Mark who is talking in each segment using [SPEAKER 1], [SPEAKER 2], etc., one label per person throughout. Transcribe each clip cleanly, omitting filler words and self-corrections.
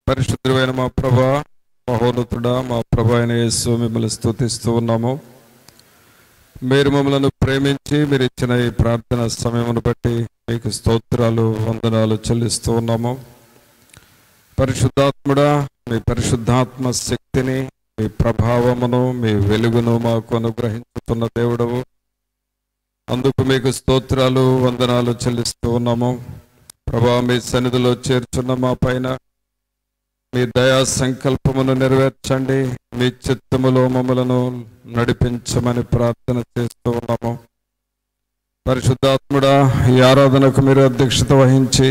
[SPEAKER 1] పరిశుద్ధుడైన మా ప్రభా, మహోన్నతుడా, మా ప్రభు అయిన యేసు మిమ్మల్ని స్తుతిస్తూ ఉన్నాము. మీరు మమ్మల్ని ప్రేమించి మీరు ఇచ్చిన ఈ ప్రార్థన సమయమును బట్టి మీకు స్తోత్రాలు, వందనాలు చెల్లిస్తూ ఉన్నాము. పరిశుద్ధాత్ముడా, మీ పరిశుద్ధాత్మ శక్తిని, మీ ప్రభావమును, మీ వెలుగును మాకు అనుగ్రహించుతున్న దేవుడవు. అందుకు మీకు స్తోత్రాలు, వందనాలు చెల్లిస్తూ ఉన్నాము. ప్రభా, మీ సన్నిధిలో చేర్చున్న మా పైన మీ దయా సంకల్పమును నెరవేర్చండి. మీ చిత్తములో మమ్మలను నడిపించమని ప్రార్థన చేస్తూ ఉన్నాము. పరిశుద్ధాత్ముడా, ఈ ఆరాధనకు మీరు అధ్యక్షత వహించి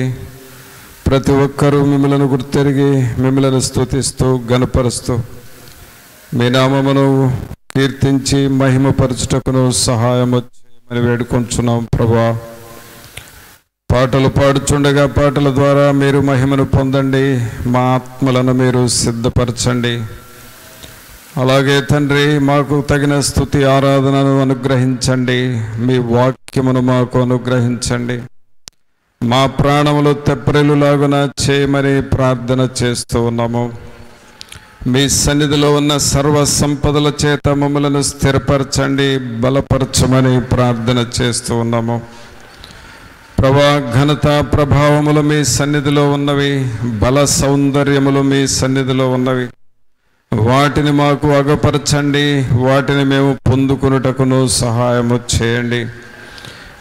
[SPEAKER 1] ప్రతి ఒక్కరూ మిమ్మల్ని గుర్తెరిగి మిమ్మల్ని స్తుతిస్తూ గణపరుస్తూ మీ నామమును కీర్తించి మహిమపరచుటకును సహాయము చేయమని వేడుకొంచున్నాం. ప్రభా, పాటలు పాడుచుండగా పాటల ద్వారా మీరు మహిమను పొందండి, మా ఆత్మలను మీరు సిద్ధపరచండి. అలాగే తండ్రి, మాకు తగిన స్తుతి ఆరాధనను అనుగ్రహించండి. మీ వాక్యమును మాకు అనుగ్రహించండి. మా ప్రాణములు తెప్పరిల్లులాగున చేయమని ప్రార్థన చేస్తూ ఉన్నాము. మీ సన్నిధిలో ఉన్న సర్వ సంపదల చేత మమ్మలను స్థిరపరచండి, బలపరచమని ప్రార్థన చేస్తూ ఉన్నాము. ప్రభా, ఘనత ప్రభావములు మీ సన్నిధిలో ఉన్నవి, బల సౌందర్యములు మీ సన్నిధిలో ఉన్నవి. వాటిని మాకు అగపరచండి, వాటిని మేము పొందుకున్నటకును సహాయము చేయండి.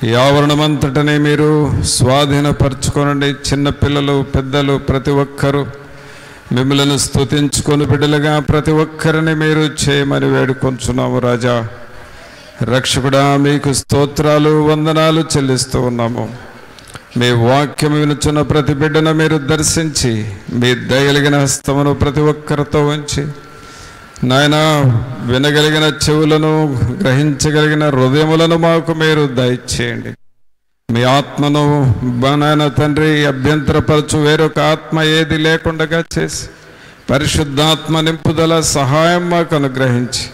[SPEAKER 1] ఈ ఆవరణమంతటిని మీరు స్వాధీనపరచుకోనండి. చిన్నపిల్లలు, పెద్దలు ప్రతి ఒక్కరూ మిమ్మల్ని స్తుతించుకొని బిడ్డలుగా ప్రతి ఒక్కరిని మీరు చేయమని వేడుకొంచున్నాము. రాజా, రక్షకుడా, మీకు స్తోత్రాలు, వందనాలు చెల్లిస్తూ ఉన్నాము. మీ వాక్యం వినుచున్న ప్రతి బిడ్డను మీరు దర్శించి మీ దయగలిగిన హస్తమును ప్రతి ఒక్కరితో ఉంచి నాయన, వినగలిగిన చెవులను, గ్రహించగలిగిన హృదయములను మాకు మీరు దయచేయండి. మీ ఆత్మను నాయన తండ్రి అభ్యంతరపరచు వేరొక ఆత్మ ఏది లేకుండా చేసి పరిశుద్ధాత్మ నింపుదల సహాయం మాకు అనుగ్రహించి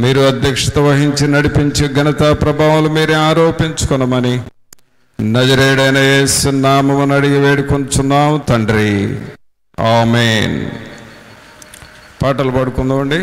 [SPEAKER 1] మీరు అధ్యక్షత వహించి నడిపించి ఘనత ప్రభావాలు మీరే ఆరోపించుకొనమని నజరేయుడైన యేసు నామమున అడిగి వేడుకొంచున్నాం తండ్రి, ఆమేన్. పాటలు పాడుకుందామండి.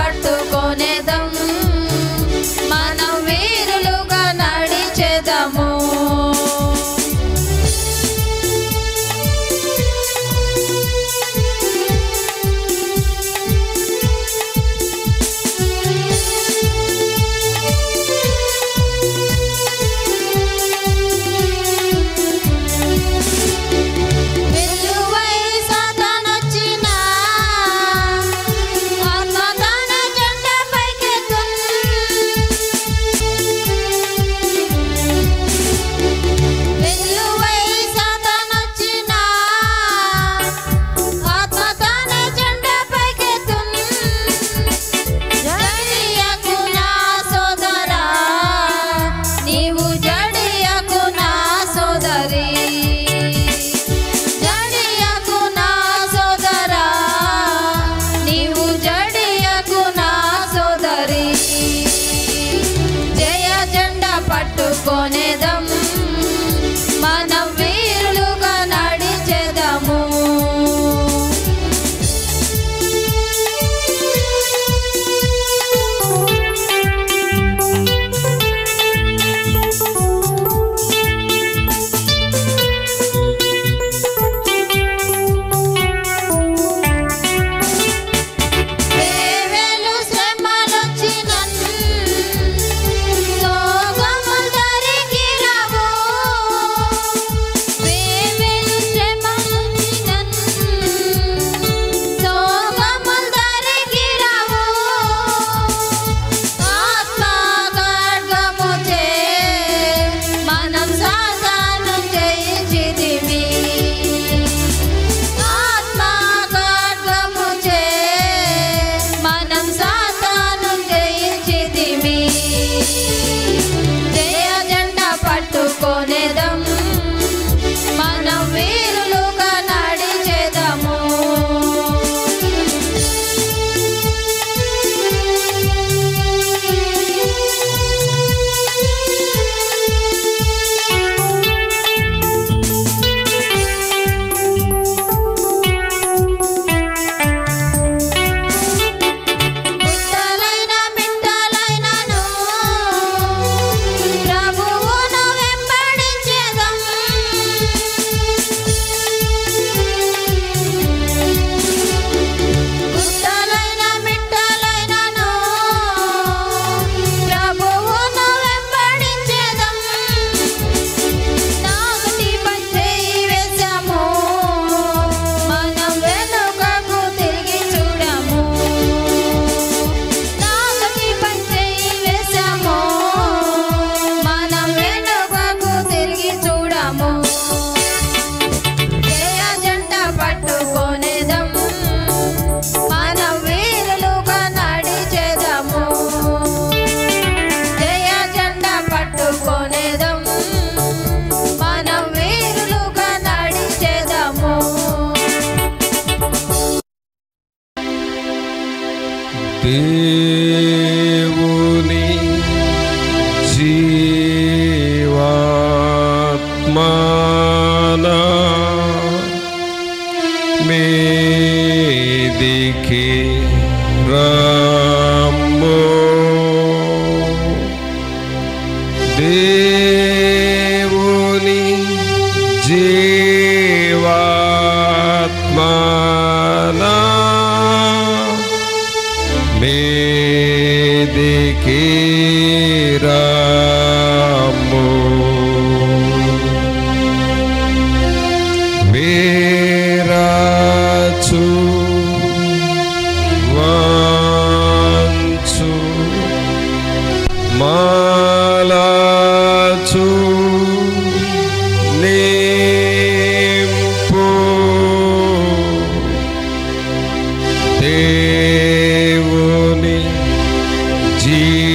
[SPEAKER 2] పట్టుకొనేదం
[SPEAKER 1] దేవుని జీవాత్మనా మీదికి రమ్ము. దేవుని జీవాత్మనా మీదికి రమ్ము. వీరాచు వంచు మాలాచు నింపు దేవుని జీవాత్మనా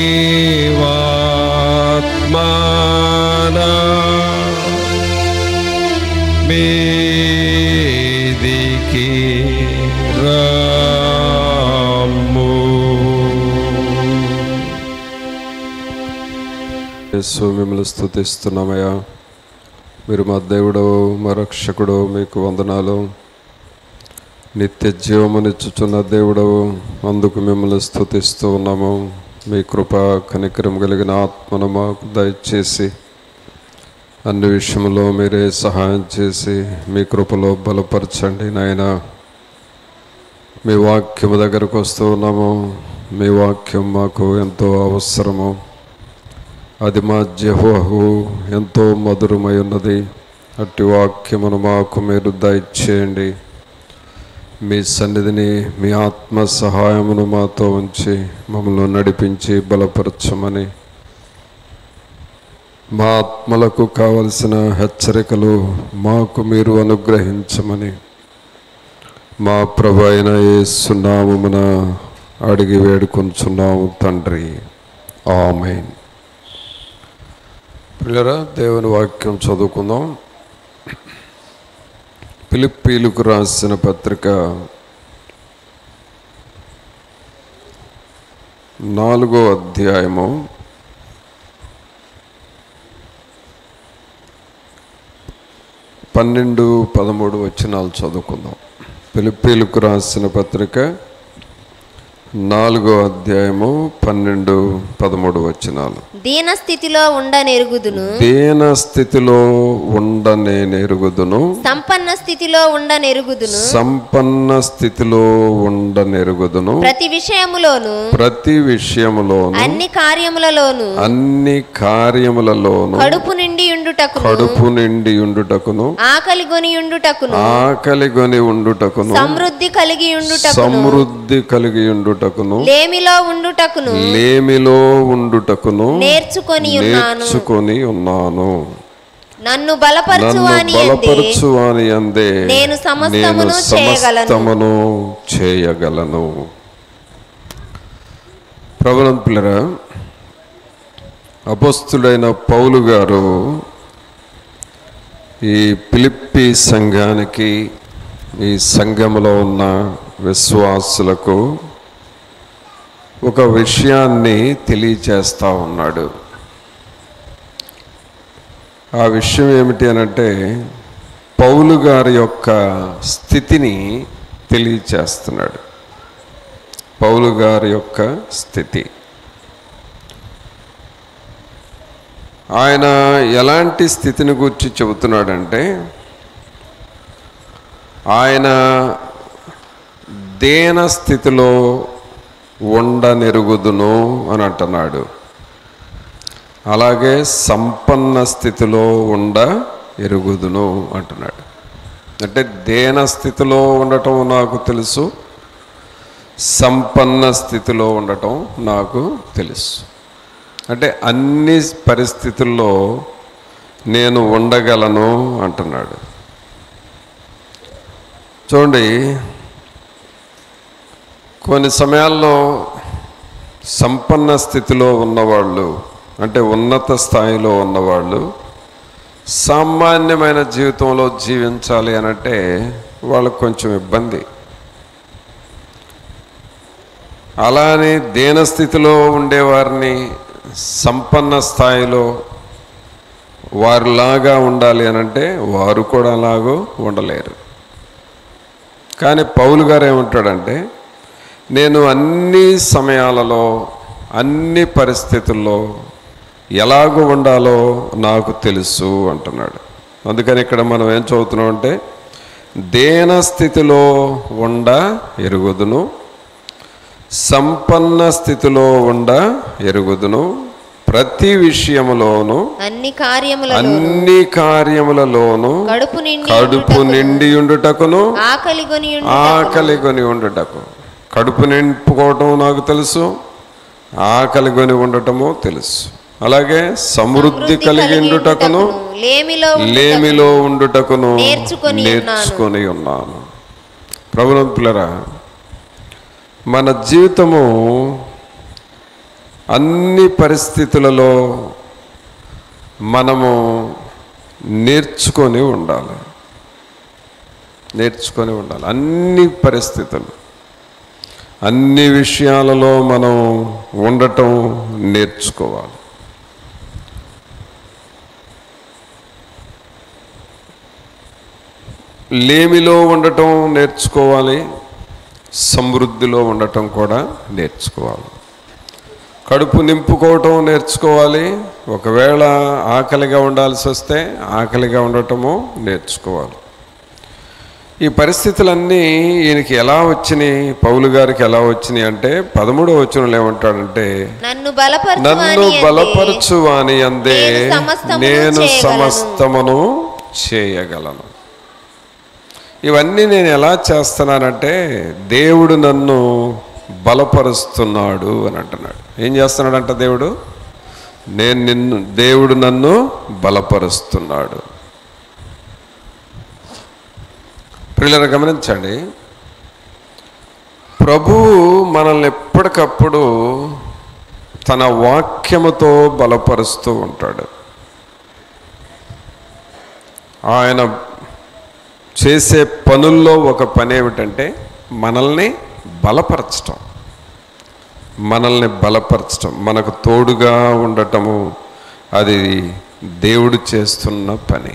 [SPEAKER 1] మీదికి రమ్ము. యేసు మిమ్మల్ని స్తుతిస్తున్నామయ్యా. మీరు మా దేవుడు, మా రక్షకుడు, మీకు వందనాలు. నిత్య జీవమునిచ్చుచున్న దేవుడవు, అందుకు మిమ్మల్ని స్తుతిస్తూ ఉన్నాము. మీ కృప కనికరం కలిగిన ఆత్మను మాకు దయచేసి అన్ని విషయంలో మీరే సహాయం చేసి మీ కృపలో బలపరచండి నాయనా. మీ వాక్యము దగ్గరకు వస్తూ ఉన్నాము. మీ వాక్యం మాకు ఎంతో అవసరము. అది మా జిహ్వకు ఎంతో మధురమై ఉన్నది. అట్టి వాక్యమును మాకు మీరు దయచేయండి. మీ సన్నిధిని, మీ ఆత్మ సహాయమును మాతో ఉంచి మమ్మల్ని నడిపించి బలపరచమని, మా ఆత్మలకు కావలసిన హెచ్చరికలు మాకు మీరు అనుగ్రహించమని మా ప్రభు అయిన యేసు నామమున అడిగి వేడుకొంచున్నాము తండ్రి. ఆమేన్. ప్రియులారా, దేవుని వాక్యం చదువుకుందాం. ఫిలిప్పీలకు రాసిన పత్రిక 4వ అధ్యాయము 12-13 వచనాలు చదువుకుందాం. ఫిలిప్పీలకు రాసిన పత్రిక 4వ అధ్యాయము 12-13 వచనాలు.
[SPEAKER 2] దీన స్థితిలో ఉండనెరుగుదును,
[SPEAKER 1] దీన స్థితిలో ఉండనెరుగుదును,
[SPEAKER 2] సంపన్న స్థితిలో ఉండనెరుగుదును,
[SPEAKER 1] సంపన్న స్థితిలో ఉండనెరుగుదును,
[SPEAKER 2] ప్రతి విషయములోను,
[SPEAKER 1] ప్రతి విషయములోను,
[SPEAKER 2] అన్ని కార్యములలోను,
[SPEAKER 1] అన్ని కార్యములలోను,
[SPEAKER 2] కడుపు నిండి ఉండుటకును,
[SPEAKER 1] కడుపు నిండి ఉండుటకును,
[SPEAKER 2] ఆకలి గొని ఉండుటకును,
[SPEAKER 1] ఆకలి గొని ఉండుటకును,
[SPEAKER 2] సమృద్ధి కలిగి ఉండుటకును,
[SPEAKER 1] సమృద్ధి కలిగి ఉండుటకును,
[SPEAKER 2] లేమిలో ఉండుటకును,
[SPEAKER 1] లేమిలో ఉండుటకును
[SPEAKER 2] నేర్చుకొని
[SPEAKER 1] ఉన్నాను.
[SPEAKER 2] నన్ను బలపరచువాని అందే నేను సమస్తమును
[SPEAKER 1] చేయగలను. ప్రభువునందు పిల్లరా, అపోస్తుడైన పౌలు గారు ఈ ఫిలిప్పీ సంఘానికి, ఈ సంఘములో ఉన్న విశ్వాసులకు ఒక విషయాన్ని తెలియచేస్తూ ఉన్నాడు. ఆ విషయం ఏమిటి అనంటే, పౌలు గారి యొక్క స్థితిని తెలియచేస్తున్నాడు. పౌలు గారి యొక్క స్థితి, ఆయన ఎలాంటి స్థితిని గురించి చెబుతున్నాడంటే, ఆయన దీన స్థితిలో ఉండనెరుగుదును అని అంటున్నాడు. అలాగే సంపన్న స్థితిలో ఉండ ఎరుగుదును అంటున్నాడు. అంటే దీన స్థితిలో ఉండటం నాకు తెలుసు, సంపన్న స్థితిలో ఉండటం నాకు తెలుసు. అంటే అన్ని పరిస్థితుల్లో నేను ఉండగలను అంటున్నాడు. చూడండి, కొన్ని సమయాల్లో సంపన్న స్థితిలో ఉన్నవాళ్ళు, అంటే ఉన్నత స్థాయిలో ఉన్నవాళ్ళు సామాన్యమైన జీవితంలో జీవించాలి అనంటే వాళ్ళకు కొంచెం ఇబ్బంది. అలానే దీనస్థితిలో ఉండేవారిని సంపన్న స్థాయిలో వారిలాగా ఉండాలి అనంటే వారు కూడా అలాగూ ఉండలేరు. కానీ పౌలు గారు ఏమంటాడంటే, నేను అన్ని సమయాలలో అన్ని పరిస్థితుల్లో ఎలాగూ ఉండాలో నాకు తెలుసు అంటున్నాడు. అందుకని ఇక్కడ మనం ఏం చదువుతున్నాం అంటే, దీనస్థితిలో ఉండ ఎరుగుదును, సంపన్న స్థితిలో ఉండ ఎరుగుదును, ప్రతి విషయములోను
[SPEAKER 2] అన్ని
[SPEAKER 1] కార్యములలోను కడుపు నిండి ఉండుటకును ఆకలిగొని ఉండుటకు. కడుపు నింపుకోవటం నాకు తెలుసు, ఆకలిగొని ఉండటము తెలుసు. అలాగే సమృద్ధి కలిగి ఉండుటకును లేమిలో ఉండుటకును నేర్చుకొని ఉన్నాను. ప్రభునంతులరా, మన జీవితము అన్ని పరిస్థితులలో మనము నేర్చుకొని ఉండాలి. అన్ని పరిస్థితులు, అన్ని విషయాలలో మనం ఉండటం నేర్చుకోవాలి. లేమిలో ఉండటం నేర్చుకోవాలి, సమృద్ధిలో ఉండటం కూడా నేర్చుకోవాలి. కడుపు నింపుకోవటం నేర్చుకోవాలి, ఒకవేళ ఆకలిగా ఉండాల్సి వస్తే ఆకలిగా ఉండటము నేర్చుకోవాలి. ఈ పరిస్థితులన్నీ ఈయనకి ఎలా వచ్చినాయి, పౌలు గారికి ఎలా వచ్చినాయి అంటే 13వ వచనంలో ఏమంటాడంటే, నన్ను బలపరచువాని అందే నేను సమస్తమును చేయగలను. ఇవన్నీ నేను ఎలా చేస్తున్నానంటే దేవుడు నన్ను బలపరుస్తున్నాడు అని అంటున్నాడు. ఏం చేస్తున్నాడంట దేవుడు? దేవుడు నన్ను బలపరుస్తున్నాడు. ప్రియులారా గమనించండి, ప్రభువు మనల్ని ఎప్పటికప్పుడు తన వాక్యముతో బలపరుస్తూ ఉంటాడు. ఆయన చేసే పనుల్లో ఒక పని ఏమిటంటే మనల్ని బలపరచటం, మనకు తోడుగా ఉండటము. అది దేవుడు చేస్తున్న పని.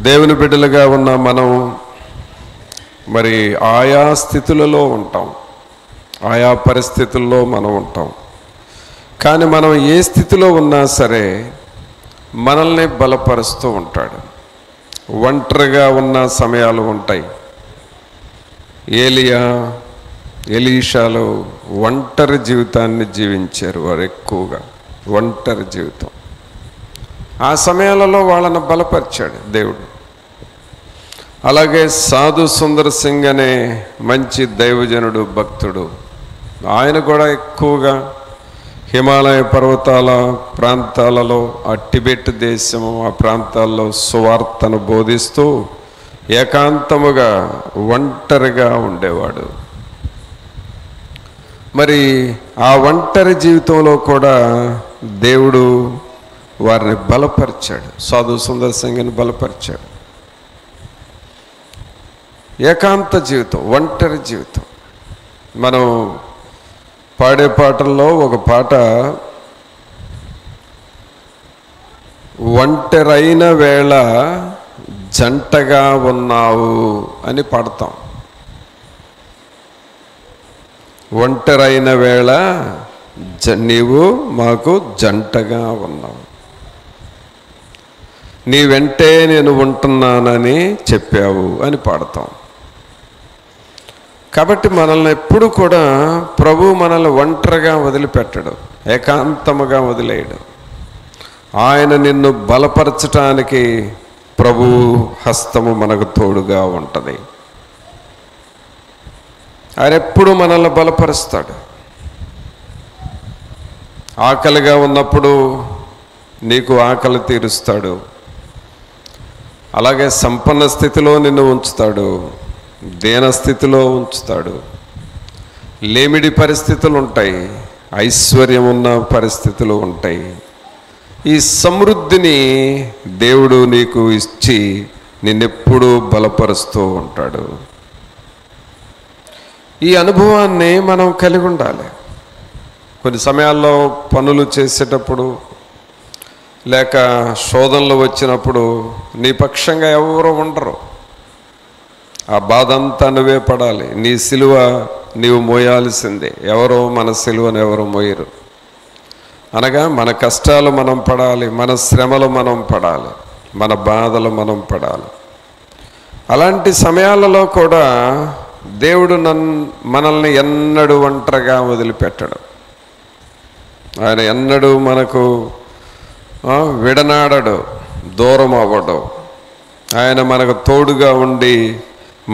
[SPEAKER 1] దేవుని బిడ్డలుగా ఉన్న మనం మరి ఆయా స్థితులలో ఉంటాం, ఆయా పరిస్థితుల్లో మనం ఉంటాం. కానీ మనం ఏ స్థితిలో ఉన్నా సరే మనల్ని బలపరుస్తూ ఉంటాడు. ఒంటరిగా ఉన్న సమయాలు ఉంటాయి. ఎలీషాలు ఒంటరి జీవితాన్ని జీవించారు. వారు ఎక్కువగా ఒంటరి జీవితం. ఆ సమయాలలో వాళ్ళను బలపరిచాడు దేవుడు. అలాగే సాధు సుందర్ సింగ్ అనే మంచి దైవజనుడు, భక్తుడు, ఆయన కూడా ఎక్కువగా హిమాలయ పర్వతాల ప్రాంతాలలో, ఆ టిబెట్ దేశము, ఆ ప్రాంతాల్లో సువార్తను బోధిస్తూ ఏకాంతముగా ఒంటరిగా ఉండేవాడు. మరి ఆ ఒంటరి జీవితంలో కూడా దేవుడు వారిని బలపరిచాడు. సాధు సుందర్ సింగ్ని బలపరిచాడు. ఏకాంత జీవితం, ఒంటరి జీవితం. మనం పాడే పాటల్లో ఒక పాట, ఒంటరైన వేళ జంటగా ఉన్నావు అని పాడతాం. ఒంటరైన వేళ నీవు మాకు జంటగా ఉన్నావు, నీ వెంటే నేను ఉంటున్నానని చెప్పావు అని పాడతాం. కాబట్టి మనల్ని ఎప్పుడు కూడా ప్రభు మనల్ని ఒంటరిగా వదిలిపెట్టడు, ఏకాంతముగా వదిలేయడు. ఆయన నిన్ను బలపరచటానికి ప్రభు హస్తము మనకు తోడుగా ఉంటుంది. ఆయన ఎప్పుడు మనల్ని బలపరుస్తాడు. ఆకలిగా ఉన్నప్పుడు నీకు ఆకలి తీరుస్తాడు. అలాగే సంపన్న స్థితిలో నిన్ను ఉంచుతాడు, దీనస్థితిలో ఉంచుతాడు. లేమిడి పరిస్థితులు ఉంటాయి, ఐశ్వర్యం ఉన్న పరిస్థితులు ఉంటాయి. ఈ సమృద్ధిని దేవుడు నీకు ఇచ్చి నిన్నెప్పుడూ బలపరుస్తూ ఉంటాడు. ఈ అనుభవాన్ని మనం కలిగి ఉండాలి. కొన్ని సమయాల్లో పనులు చేసేటప్పుడు లేక శోధనలు వచ్చినప్పుడు నీ పక్షంగా ఎవరు ఉండరు. ఆ బాధ అంతా నువ్వే పడాలి. నీ సిలువ నీవు మోయాల్సిందే. ఎవరో మన సిలువను ఎవరు మోయరు. అనగా మన కష్టాలు మనం పడాలి, మన శ్రమలు మనం పడాలి, మన బాధలు మనం పడాలి. అలాంటి సమయాలలో కూడా దేవుడు మనల్ని ఎన్నడూ ఒంటరిగా వదిలిపెట్టడు. ఆయన ఎన్నడూ మనకు విడనాడడు, దూరం అవ్వడు. ఆయన మనకు తోడుగా ఉండి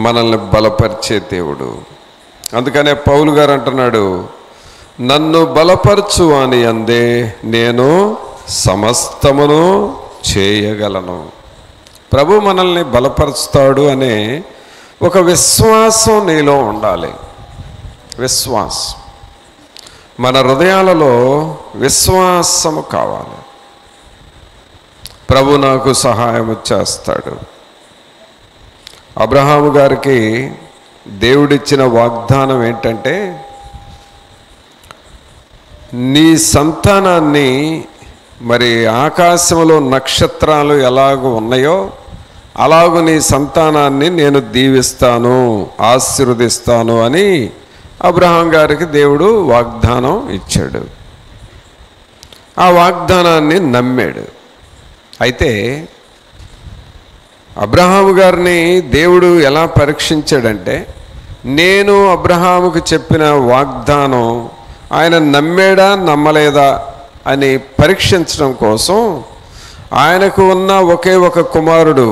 [SPEAKER 1] మనల్ని బలపరిచే దేవుడు. అందుకనే పౌలు గారు అంటున్నాడు, నన్ను బలపరచు అని అందే నేను సమస్తమును చేయగలను. ప్రభు మనల్ని బలపరుస్తాడు అనే ఒక విశ్వాసం నీలో ఉండాలి. విశ్వాసం, మన హృదయాలలో విశ్వాసము కావాలి. ప్రభు నాకు సహాయం చేస్తాడు. అబ్రహాము గారికి దేవుడిచ్చిన వాగ్దానం ఏంటంటే, నీ సంతానాన్ని మరి ఆకాశంలో నక్షత్రాలు ఎలాగూ ఉన్నాయో అలాగూ నీ సంతానాన్ని నేను దీవిస్తాను, ఆశీర్వదిస్తాను అని అబ్రహాం గారికి దేవుడు వాగ్దానం ఇచ్చాడు. ఆ వాగ్దానాన్ని నమ్మాడు. అయితే అబ్రహాము గారిని దేవుడు ఎలా పరీక్షించాడంటే, నేను అబ్రహాముకు చెప్పిన వాగ్దానం ఆయన నమ్మాడా నమ్మలేదా అని పరీక్షించడం కోసం ఆయనకు ఉన్న ఒకే ఒక కుమారుడు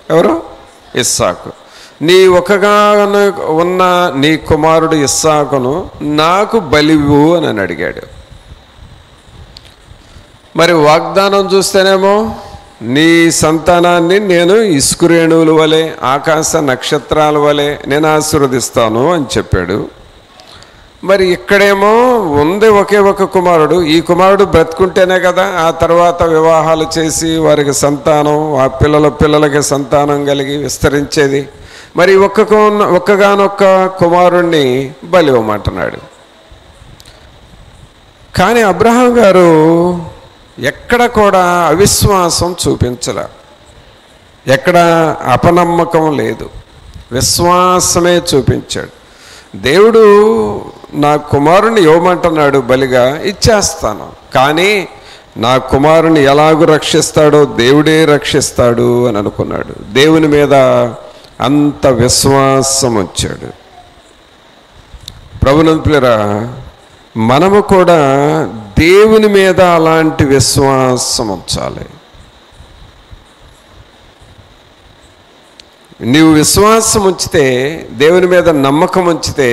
[SPEAKER 1] ఎవరు? ఇస్సాకు. నీ ఒకగాను ఉన్న నీ కుమారుడు ఇస్సాకును నాకు బలివు అని అడిగాడు. మరి వాగ్దానం చూస్తేనేమో నీ సంతానాన్ని నేను ఇసుకురేణువుల వలె ఆకాశ నక్షత్రాల వలె నేను ఆశీర్వదిస్తాను అని చెప్పాడు. మరి ఇక్కడేమో ఉంది ఒకే ఒక కుమారుడు. ఈ కుమారుడు బ్రతుకుంటేనే కదా ఆ తర్వాత వివాహాలు చేసి వారికి సంతానం, ఆ పిల్లలకి సంతానం కలిగి విస్తరించేది. మరి ఒక్కగానొక్క కుమారుణ్ణి బలి ఇవ్వమంటున్నాడు. కానీ అబ్రహాం గారు ఎక్కడ కూడా అవిశ్వాసం చూపించలే, ఎక్కడ అపనమ్మకం లేదు, విశ్వాసమే చూపించాడు. దేవుడు నా కుమారుని ఇవ్వమంటున్నాడు, బలిగా ఇచ్చేస్తాను. కానీ నా కుమారుని ఎలాగూ రక్షిస్తాడో దేవుడే రక్షిస్తాడు అని అనుకున్నాడు. దేవుని మీద అంత విశ్వాసం వచ్చాడు. ప్రభునంతులారా, మనము కూడా దేవుని మీద అలాంటి విశ్వాసం ఉంచాలి. నీవు విశ్వాసం ఉంచితే, దేవుని మీద నమ్మకం ఉంచితే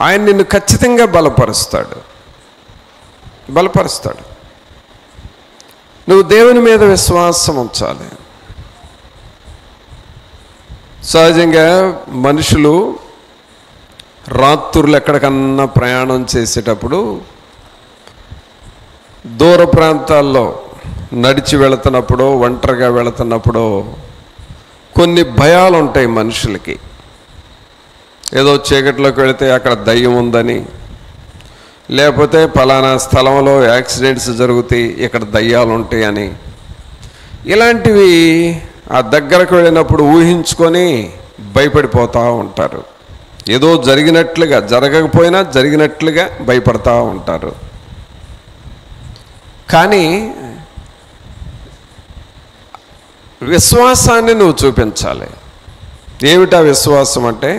[SPEAKER 1] ఆయన నిన్ను ఖచ్చితంగా బలపరుస్తాడు. నువ్వు దేవుని మీద విశ్వాసం ఉంచాలి. సహజంగా మనుషులు రాత్రులు ఎక్కడికన్నా ప్రయాణం చేసేటప్పుడు దూర ప్రాంతాల్లో నడిచి వెళుతున్నప్పుడు, ఒంటరిగా వెళుతున్నప్పుడు కొన్ని భయాలు ఉంటాయి మనుషులకి. ఏదో చీకట్లోకి వెళితే అక్కడ దయ్యం ఉందని, లేకపోతే పలానా స్థలంలో యాక్సిడెంట్స్ జరుగుతాయి, ఇక్కడ దయ్యాలు ఉంటాయని, ఇలాంటివి ఆ దగ్గరకు వెళ్ళినప్పుడు ఊహించుకొని భయపడిపోతూ ఉంటారు. ఏదో జరిగినట్లుగా, జరగకపోయినా జరిగినట్లుగా భయపడతా ఉంటారు. కానీ విశ్వాసాన్ని నువ్వు చూపించాలి. ఏమిటా విశ్వాసం అంటే,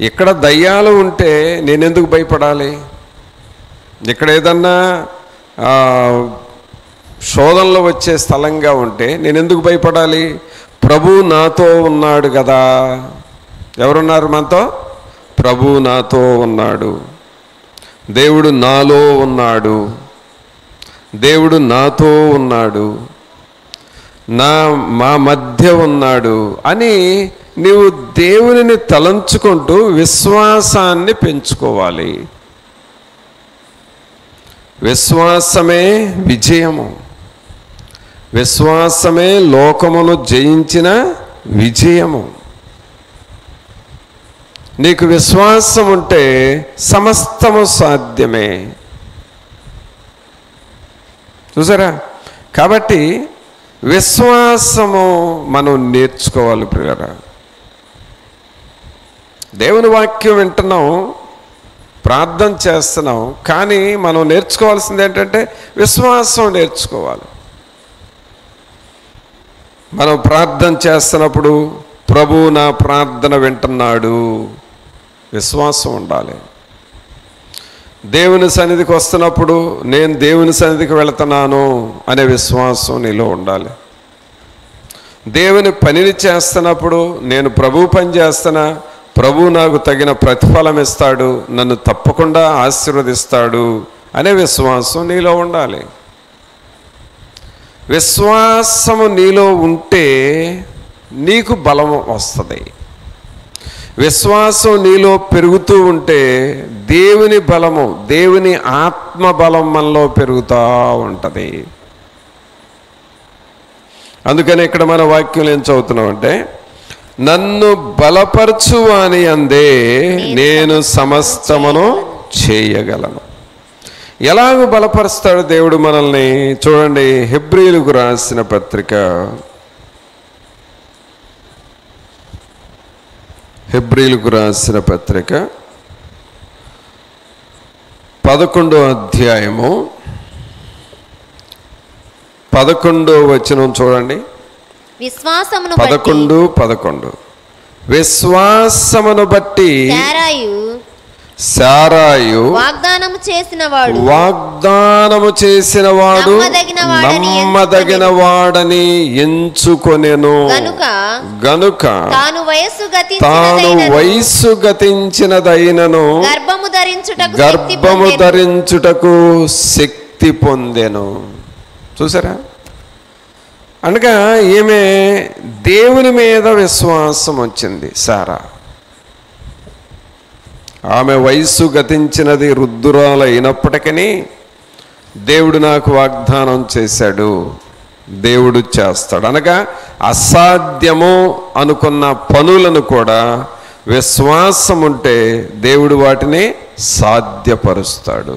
[SPEAKER 1] ఇక్కడ దయ్యాలు ఉంటే నేనెందుకు భయపడాలి? ఇక్కడ ఏదన్నా శోధనలో వచ్చే స్థలంగా ఉంటే నేనెందుకు భయపడాలి? ప్రభు నాతో ఉన్నాడు కదా. ఎవరున్నారు మనతో? ప్రభు నాతో ఉన్నాడు, దేవుడు నాలో ఉన్నాడు, దేవుడు నాతో ఉన్నాడు, మా మధ్య ఉన్నాడు అని నీవు దేవునిని తలంచుకుంటూ విశ్వాసాన్ని పెంచుకోవాలి. విశ్వాసమే విజయము. విశ్వాసమే లోకమును జయించిన విజయము. నీకు విశ్వాసం ఉంటే సమస్తము సాధ్యమే. చూసారా? కాబట్టి విశ్వాసము మనం నేర్చుకోవాలి ప్రియులారా. దేవుని వాక్యం వింటున్నాం, ప్రార్థన చేస్తున్నాం, కానీ మనం నేర్చుకోవాల్సింది ఏంటంటే విశ్వాసం నేర్చుకోవాలి. మనం ప్రార్థన చేస్తున్నప్పుడు ప్రభువు నా ప్రార్థన వింటున్నాడు, విశ్వాసం ఉండాలి. దేవుని సన్నిధికి వస్తున్నప్పుడు నేను దేవుని సన్నిధికి వెళుతున్నాను అనే విశ్వాసం నీలో ఉండాలి. దేవుని పనిని చేస్తున్నప్పుడు నేను ప్రభు పని చేస్తున్నా, ప్రభు నాకు తగిన ప్రతిఫలం ఇస్తాడు, నన్ను తప్పకుండా ఆశీర్వదిస్తాడు అనే విశ్వాసం నీలో ఉండాలి. విశ్వాసము నీలో ఉంటే నీకు బలం వస్తుంది. విశ్వాసం నీలో పెరుగుతూ ఉంటే దేవుని బలము, దేవుని ఆత్మ బలం మనలో పెరుగుతూ ఉంటుంది. అందుకని ఇక్కడ మన వాక్యం ఏం చదువుతున్నామంటే, నన్ను బలపరచు అని అందే నేను సమస్తమును చేయగలను. ఎలాగ బలపరుస్తాడు దేవుడు మనల్ని? చూడండి, హెబ్రీయులకు రాసిన పత్రిక, హెబ్రీయులకు రాసిన పత్రిక 11వ అధ్యాయము 11వ వచనం చూడండి.
[SPEAKER 2] విశ్వాసమును
[SPEAKER 1] 11 విశ్వాసమును బట్టి శారాయు వాగ్దానము చేసిన వాడు నమ్మదగిన వాడని ఎంచుకొనెను గనుక తాను వయస్సు గతించినదైనను గర్భము ధరించుటకు శక్తి పొందెను. చూసారా? అనగా ఈమె దేవుని మీద విశ్వాసం వచ్చింది. సారా ఆమె వయస్సు గతించినది, వృద్ధురాలు అయినప్పటికీ దేవుడు నాకు వాగ్దానం చేశాడు, దేవుడు చేస్తాడు. అనగా అసాధ్యము అనుకున్న పనులను కూడా విశ్వాసం ఉంటే దేవుడు వాటిని సాధ్యపరుస్తాడు.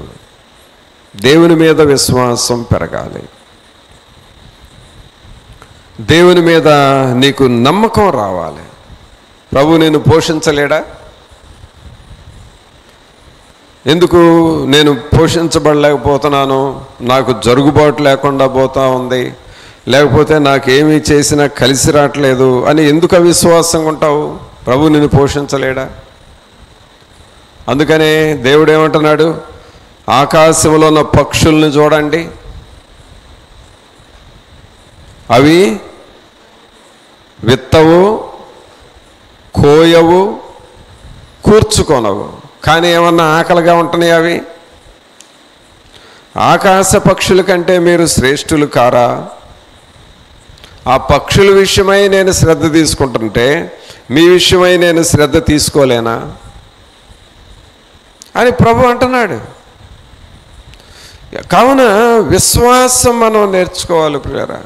[SPEAKER 1] దేవుని మీద విశ్వాసం పెరగాలి. దేవుని మీద నీకు నమ్మకం రావాలి. ప్రభు నేను పోషించలేడా? ఎందుకు నేను పోషించబడలేకపోతున్నాను? నాకు జరుగుబాటు లేకుండా పోతా ఉంది, లేకపోతే నాకేమీ చేసినా కలిసి రావట్లేదు అని ఎందుకు అవిశ్వాసంగా ఉంటావు? ప్రభు నిన్ను పోషించలేడా? అందుకనే దేవుడు ఏమంటున్నాడు, ఆకాశంలో ఉన్న పక్షుల్ని చూడండి, అవి విత్తవు, కోయవు, కూర్చుకొనవు, కానీ ఏమన్నా ఆకలిగా ఉంటున్నాయి అవి? ఆకాశ పక్షుల కంటే మీరు శ్రేష్ఠులు కారా? ఆ పక్షుల విషయమై నేను శ్రద్ధ తీసుకుంటుంటే మీ విషయమై నేను శ్రద్ధ తీసుకోలేనా అని ప్రభు అంటున్నాడు. కావున విశ్వాసం మనం నేర్చుకోవాలి ప్రియులారా.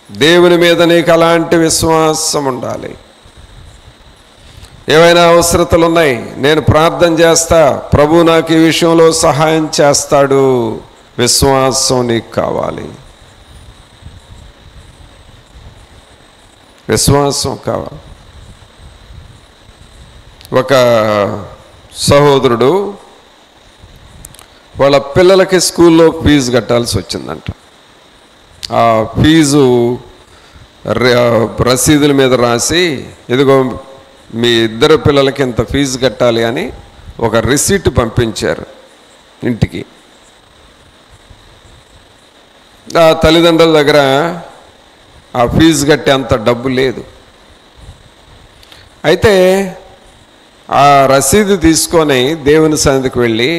[SPEAKER 1] దేవుని మీద నీకు అలాంటి విశ్వాసం ఉండాలి. ఏవైనా అవసరతలు ఉన్నాయి, నేను ప్రార్థన చేస్తా, ప్రభు నాకు ఈ విషయంలో సహాయం చేస్తాడు, విశ్వాసం నీకు కావాలి. విశ్వాసం కావాలి. ఒక సహోదరుడు వాళ్ళ పిల్లలకి స్కూల్లో ఫీజు కట్టాల్సి వచ్చిందంట. ఆ ఫీజు రసీదుల మీద రాసి, ఇదిగో మీ ఇద్దరు పిల్లలకి ఇంత ఫీజు కట్టాలి అని ఒక రిసీట్ పంపించారు ఇంటికి. ఆ తల్లిదండ్రుల దగ్గర ఆ ఫీజు కట్టే అంత డబ్బు లేదు. అయితే ఆ రసీదు తీసుకొని దేవుని సన్నిధికి వెళ్ళి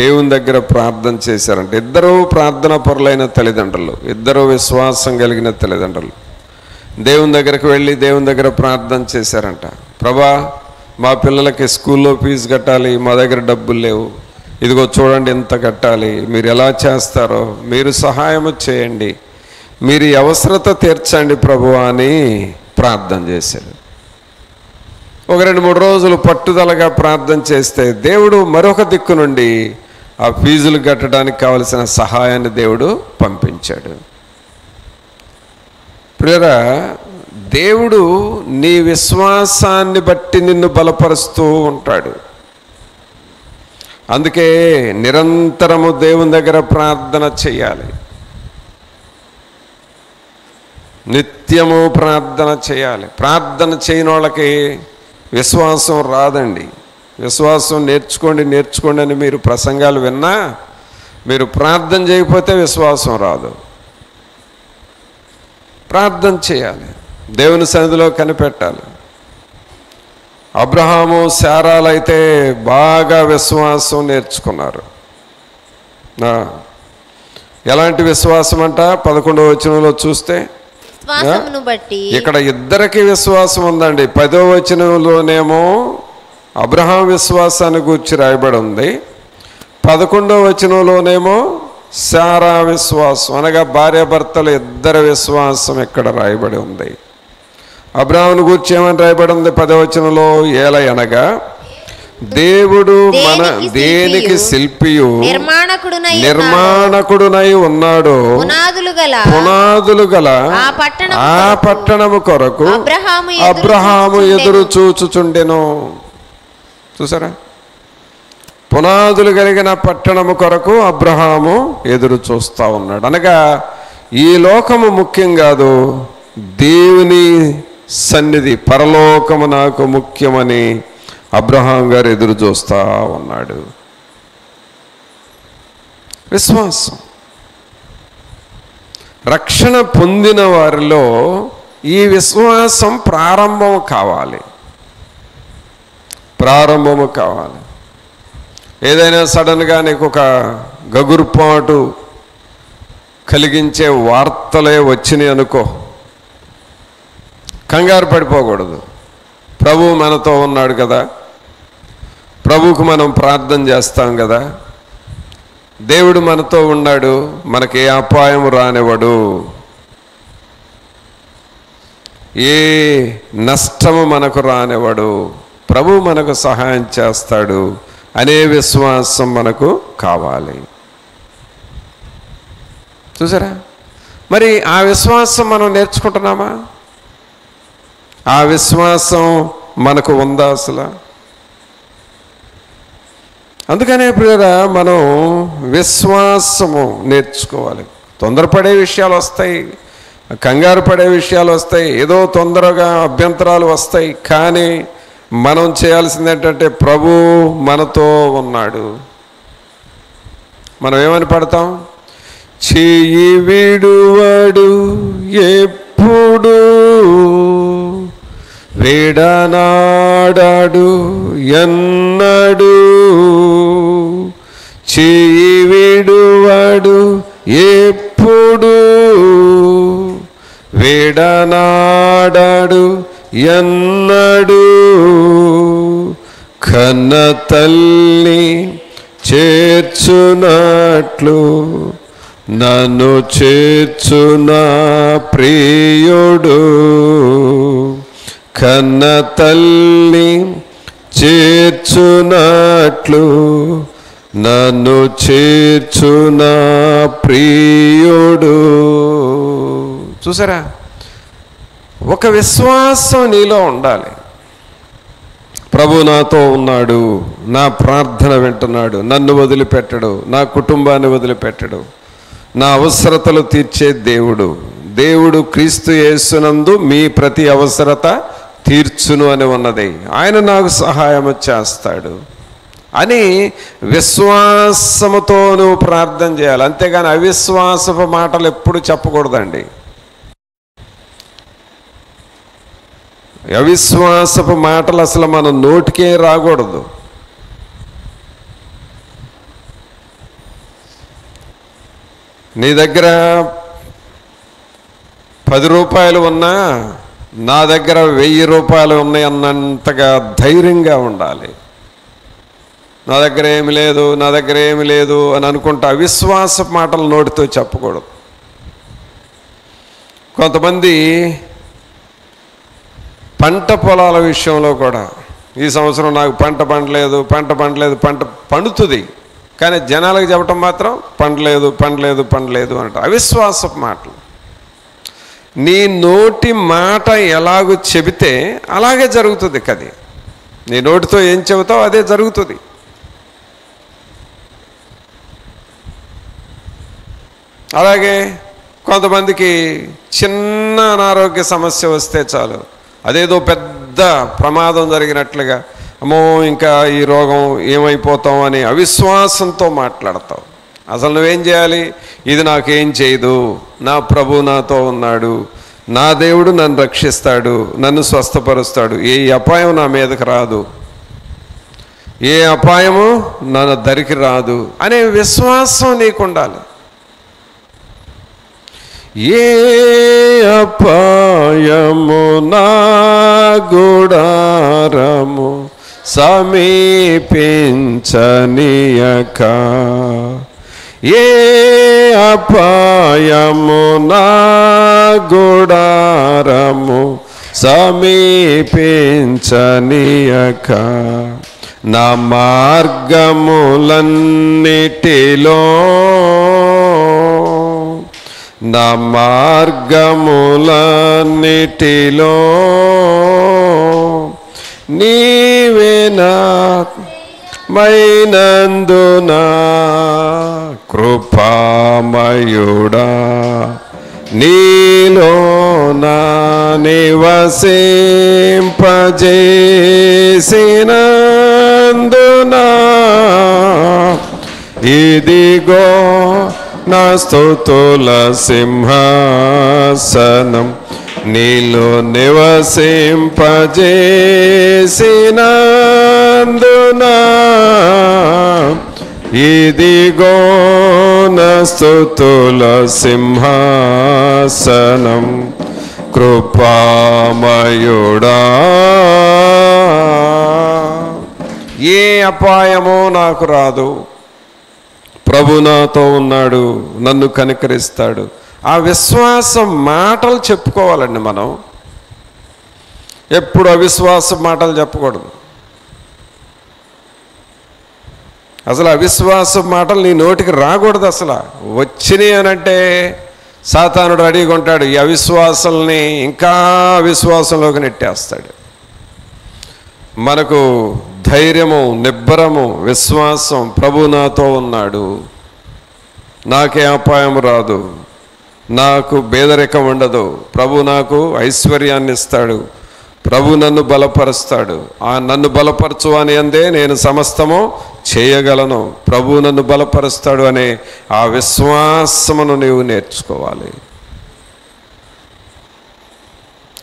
[SPEAKER 1] దేవుని దగ్గర ప్రార్థన చేశారంట. ఇద్దరూ ప్రార్థన పరులైన తల్లిదండ్రులు, ఇద్దరూ విశ్వాసం కలిగిన తల్లిదండ్రులు దేవుని దగ్గరకు వెళ్ళి దేవుని దగ్గర ప్రార్థన చేశారంట. ప్రభా, మా పిల్లలకి స్కూల్లో ఫీజు కట్టాలి, మా దగ్గర డబ్బులు లేవు, ఇదిగో చూడండి ఎంత కట్టాలి, మీరు ఎలా చేస్తారో మీరు సహాయం చేయండి, మీరు ఈ అవసరత తీర్చండి ప్రభువా అని ప్రార్థన చేశారు. ఒక 2-3 రోజులు పట్టుదలగా ప్రార్థన చేస్తే దేవుడు మరొక దిక్కు నుండి ఆ ఫీజులు కట్టడానికి కావలసిన సహాయాన్ని దేవుడు పంపించాడు. ప్రియరా, దేవుడు నీ విశ్వాసాన్ని బట్టి నిన్ను బలపరుస్తూ ఉంటాడు. అందుకే నిరంతరము దేవుని దగ్గర ప్రార్థన చేయాలి, నిత్యము ప్రార్థన చేయాలి. ప్రార్థన చేయని వాళ్ళకి విశ్వాసం రాదండి. విశ్వాసం నేర్చుకోండి అని మీరు ప్రసంగాలు విన్నా మీరు ప్రార్థన చేయకపోతే విశ్వాసం రాదు. ప్రార్థన చేయాలి, దేవుని సన్నిధిలో కనిపెట్టాలి. అబ్రహాము శారాలు అయితే బాగా విశ్వాసం నేర్చుకున్నారు. ఎలాంటి విశ్వాసం అంట? 11వ వచనంలో చూస్తే
[SPEAKER 2] విశ్వాసమును బట్టి
[SPEAKER 1] ఇక్కడ ఇద్దరికి విశ్వాసం ఉందండి. 10వ వచనంలోనేమో అబ్రహాం విశ్వాసాన్ని గూర్చి రాయబడి ఉంది, 11వ వచనంలోనేమో శారా విశ్వాసం అనగా భార్యాభర్తలు ఇద్దరి విశ్వాసం ఇక్కడ రాయబడి ఉంది. అబ్రహామును గూర్చి ఏమని రాయబడి ఉంది 10వ వచనంలో? ఏలయనగా దేవుడు మన దేనికి శిల్పియు నిర్మాణకుడునై ఉన్నాడు, పునాదులు గల ఆ పట్టణము కొరకు అబ్రహాము ఎదురు చూచుచుండెను. చూసారా? పునాదులు కలిగిన పట్టణము కొరకు అబ్రహాము ఎదురు చూస్తూ ఉన్నాడు. అనగా ఈ లోకము ముఖ్యం కాదు, దేవుని సన్నిధి పరలోకము నాకు ముఖ్యమని అబ్రహాం గారు ఎదురు చూస్తూ ఉన్నాడు. విశ్వాసం. రక్షణ పొందిన వారిలో ఈ విశ్వాసం ప్రారంభం కావాలి. ఏదైనా సడన్గా నీకు ఒక గగుర్పాటు కలిగించే వార్తలే వచ్చినాయి అనుకో, కంగారు పడిపోకూడదు. ప్రభువు మనతో ఉన్నాడు కదా, ప్రభువుకు మనం ప్రార్థన చేస్తాం కదా, దేవుడు మనతో ఉన్నాడు, మనకి ఏ అపాయం రానివ్వడు, ఏ నష్టము మనకు రానివ్వడు, ప్రభువు మనకు సహాయం చేస్తాడు అనే విశ్వాసం మనకు కావాలి. చూసారా? మరి ఆ విశ్వాసం మనం నేర్చుకుంటున్నామా? ఆ విశ్వాసం మనకు ఉందా అసలు? అందుకనే ప్రియరా, మనం విశ్వాసము నేర్చుకోవాలి. తొందరపడే విషయాలు వస్తాయి, కంగారు పడే విషయాలు వస్తాయి, ఏదో తొందరగా అభ్యంతరాలు వస్తాయి. కానీ మనం చేయాల్సింది ఏంటంటే ప్రభు మనతో ఉన్నాడు. మనం ఏమని పడతాం? చెయ్యి విడువడు ఎప్పుడు, వేడనాడాడు ఎన్నడు, చెయ్యి విడువడు ఎప్పుడు, వేడనాడాడు ఎన్నడు, కన్న తల్లి చేర్చునట్లు నన్ను చేర్చున ప్రియుడు, కన్న తల్లి చేర్చునట్లు నన్ను చేర్చున ప్రియుడు. చూసారా? ఒక విశ్వాసం నీలో ఉండాలి. ప్రభు నాతో ఉన్నాడు, నా ప్రార్థన వింటున్నాడు, నన్ను వదిలిపెట్టడు, నా కుటుంబాన్ని వదిలిపెట్టడు, నా అవసరతలు తీర్చే దేవుడు, దేవుడు క్రీస్తు యేసునందు మీ ప్రతి అవసరత తీర్చును అని ఉన్నది, ఆయన నాకు సహాయం చేస్తాడు అని విశ్వాసముతో నువ్వు ప్రార్థన చేయాలి. అంతేగాని అవిశ్వాసపు మాటలు ఎప్పుడు చెప్పకూడదండి. అవిశ్వాసపు మాటలు అసలు మన నోటికే రాకూడదు. నీ దగ్గర 10 రూపాయలు ఉన్నా నా దగ్గర 1000 రూపాయలు ఉన్నాయి అన్నంతగా ధైర్యంగా ఉండాలి. నా దగ్గర ఏమి లేదు, నా దగ్గర ఏమి లేదు అని అనుకుంటా అవిశ్వాసపు మాటలు నోటితో చెప్పకూడదు. కొంతమంది పంట పొలాల విషయంలో కూడా ఈ సంవత్సరం నాకు పంట పండలేదు, పంట పండుతుంది, కానీ జనాలకు చెప్పటం మాత్రం పండలేదు అంట. అవిశ్వాసపు మాటలు. నీ నోటి మాట ఎలాగో చెబితే అలాగే జరుగుతుంది కది. నీ నోటితో ఏం చెబుతావు అదే జరుగుతుంది. అలాగే కొంతమందికి చిన్న అనారోగ్య సమస్య వస్తే చాలు, అదేదో పెద్ద ప్రమాదం జరిగినట్లుగా, అమ్మో ఇంకా ఈ రోగం ఏమైపోతాం అని అవిశ్వాసంతో మాట్లాడతావు. అసలు నువ్వేం చేయాలి? ఇది నాకేం చేయదు, నా ప్రభు నాతో ఉన్నాడు, నా దేవుడు నన్ను రక్షిస్తాడు, నన్ను స్వస్థపరుస్తాడు, ఏ అపాయం నా మీదకి రాదు, ఏ అపాయము నా దరికి రాదు అనే విశ్వాసం నీకు ఉండాలి. ఏ అపాయము నా గుడారము సమీపించనీయక, ఏ అపాయము నా గుడారము సమీపించనీయక, నా మార్గములన్నిటిలో నీవే నా మైనందున కృపామయుడా, నీలో నా నివసింపజేసినందున ఇదిగో నా స్తుతుల సింహాసనం, నీలో నివసింపజేసినందున ఇదిగో నా స్తుతుల సింహాసనం, కృపామయుడా. ఏ అపాయమో నాకు రాదు, ప్రభు నాతో ఉన్నాడు, నన్ను కనికరిస్తాడు. ఆ విశ్వాసం మాటలు చెప్పుకోవాలండి. మనం ఎప్పుడు అవిశ్వాస మాటలు చెప్పకూడదు. అసలు అవిశ్వాస మాటలు నీ నోటికి రాకూడదు. అసలు వచ్చినాయి అనంటే సాతానుడు రెడీగా ఉంటాడు, ఈ అవిశ్వాసాలని ఇంకా అవిశ్వాసంలోకి నెట్టేస్తాడు. మనకు ధైర్యము, నిబ్బరము, విశ్వాసం, ప్రభు నాతో ఉన్నాడు, నాకే అపాయం రాదు, నాకు పేదరికం ఉండదు, ప్రభు నాకు ఐశ్వర్యాన్ని ఇస్తాడు, ప్రభు నన్ను బలపరుస్తాడు, ఆ నన్ను బలపరచు అని అందే నేను సమస్తము చేయగలను, ప్రభు నన్ను బలపరుస్తాడు అనే ఆ విశ్వాసమును నీవు నేర్చుకోవాలి.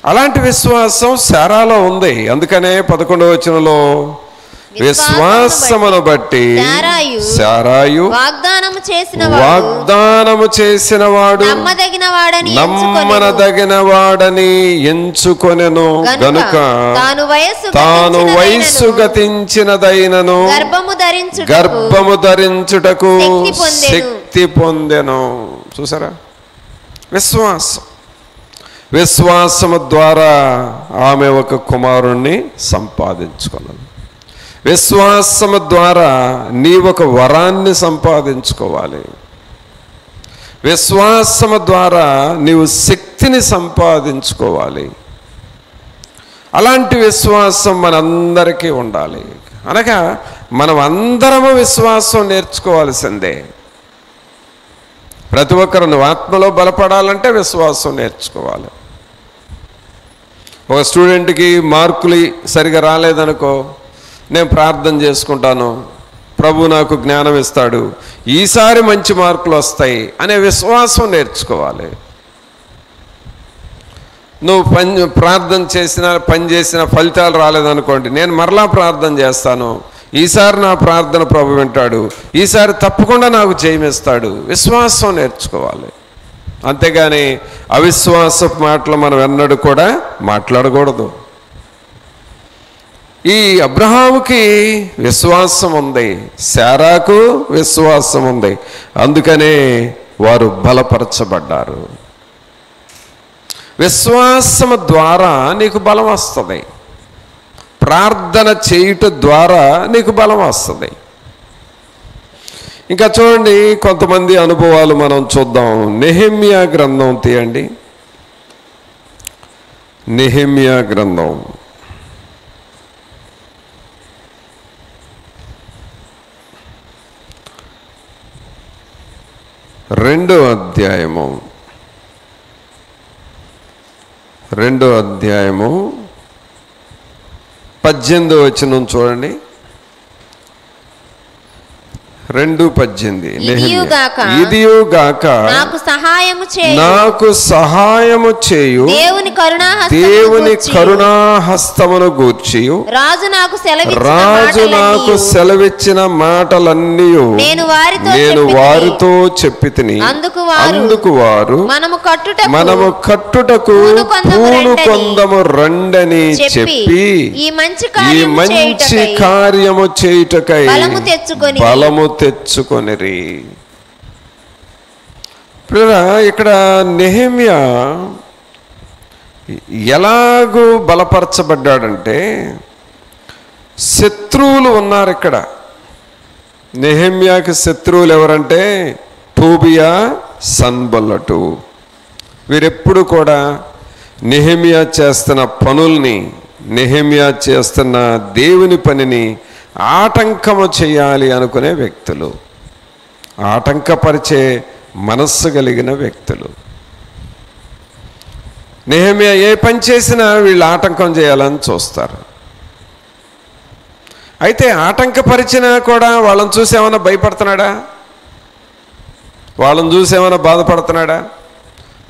[SPEAKER 1] అలాంటి విశ్వాసం శారాలో ఉంది. అందుకనే 11వ వచనంలో విశ్వాసమును బట్టి శారాయు వాగ్దానము చేసిన వాడు నమ్మదగిన వాడని ఎంచుకొనెను గనుక తాను వయస్సు గతించినదైనను గర్భము ధరించుటకు శక్తి పొందెను. చూసారా? విశ్వాసము ద్వారా ఆమె ఒక కుమారుణ్ణి సంపాదించుకున్నది. విశ్వాసము ద్వారా నీ ఒక వరాన్ని సంపాదించుకోవాలి. విశ్వాసము ద్వారా నీవు శక్తిని సంపాదించుకోవాలి. అలాంటి విశ్వాసం మనందరికీ ఉండాలి. అనగా మనం అందరము విశ్వాసం నేర్చుకోవాల్సిందే. ప్రతి ఒక్కరు నువ్వు ఆత్మలో బలపడాలంటే విశ్వాసం నేర్చుకోవాలి. ఒక స్టూడెంట్కి మార్కులు సరిగా రాలేదనుకో, నేను ప్రార్థన చేసుకుంటాను, ప్రభు నాకు జ్ఞానం ఇస్తాడు, ఈసారి మంచి మార్కులు వస్తాయి అనే విశ్వాసం నేర్చుకోవాలి. నువ్వు ప్రార్థన పని చేసిన ఫలితాలు రాలేదనుకోండి, నేను మరలా ప్రార్థన చేస్తాను, ఈసారి నా ప్రార్థన ప్రభు వింటాడు, ఈసారి తప్పకుండా నాకు జయమిస్తాడు. విశ్వాసం నేర్చుకోవాలి. అంతేగాని అవిశ్వాసపు మాటలు మనం ఎన్నడూ కూడా మాట్లాడకూడదు. ఈ అబ్రహాముకి విశ్వాసం ఉంది, శారాకు విశ్వాసం ఉంది, అందుకనే వారు బలపరచబడ్డారు. విశ్వాసము ద్వారా నీకు బలం వస్తుంది. ప్రార్థన చేయుట ద్వారా నీకు బలం వస్తుంది. ఇంకా చూడండి, కొంతమంది అనుభవాలు మనం చూద్దాం. నెహెమ్యా గ్రంథం తీయండి. నెహెమ్యా గ్రంథం 2వ అధ్యాయము 18వ వచనం చూడండి. 2:18 ఇదియుగాక
[SPEAKER 2] నాకు
[SPEAKER 1] సహాయము చేయు దేవుని కరుణాహస్తమును గూర్చి రాజు నాకు సెలవిచ్చిన మాటలన్నీ నేను వారితో చెప్పితిని. అందుకు వారు మనము కట్టుటకు పూను కొందము రండని చెప్పి ఈ మంచి కార్యము చేయుటకై బలము తెచ్చుకొనిరి. ఇక్కడ నెహెమ్యా ఎలాగూ బలపరచబడ్డాడంటే, శత్రువులు ఉన్నారు ఇక్కడ. నెహెమ్యాకి శత్రువులు ఎవరంటే టోబియా, సన్బల్లటు. వీరెప్పుడు కూడా నెహెమ్యా చేస్తున్న పనుల్ని, నెహెమ్యా చేస్తున్న దేవుని పనిని ఆటంకము చేయాలి అనుకునే వ్యక్తులు, ఆటంకపరిచే మనస్సు కలిగిన వ్యక్తులు. నెహెమ్యా ఏ పని చేసినా వీళ్ళు ఆటంకం చేయాలని చూస్తారు. అయితే ఆటంకపరిచినా కూడా వాళ్ళని చూసి ఏమైనా భయపడుతున్నాడా? వాళ్ళని చూసి ఏమైనా బాధపడుతున్నాడా?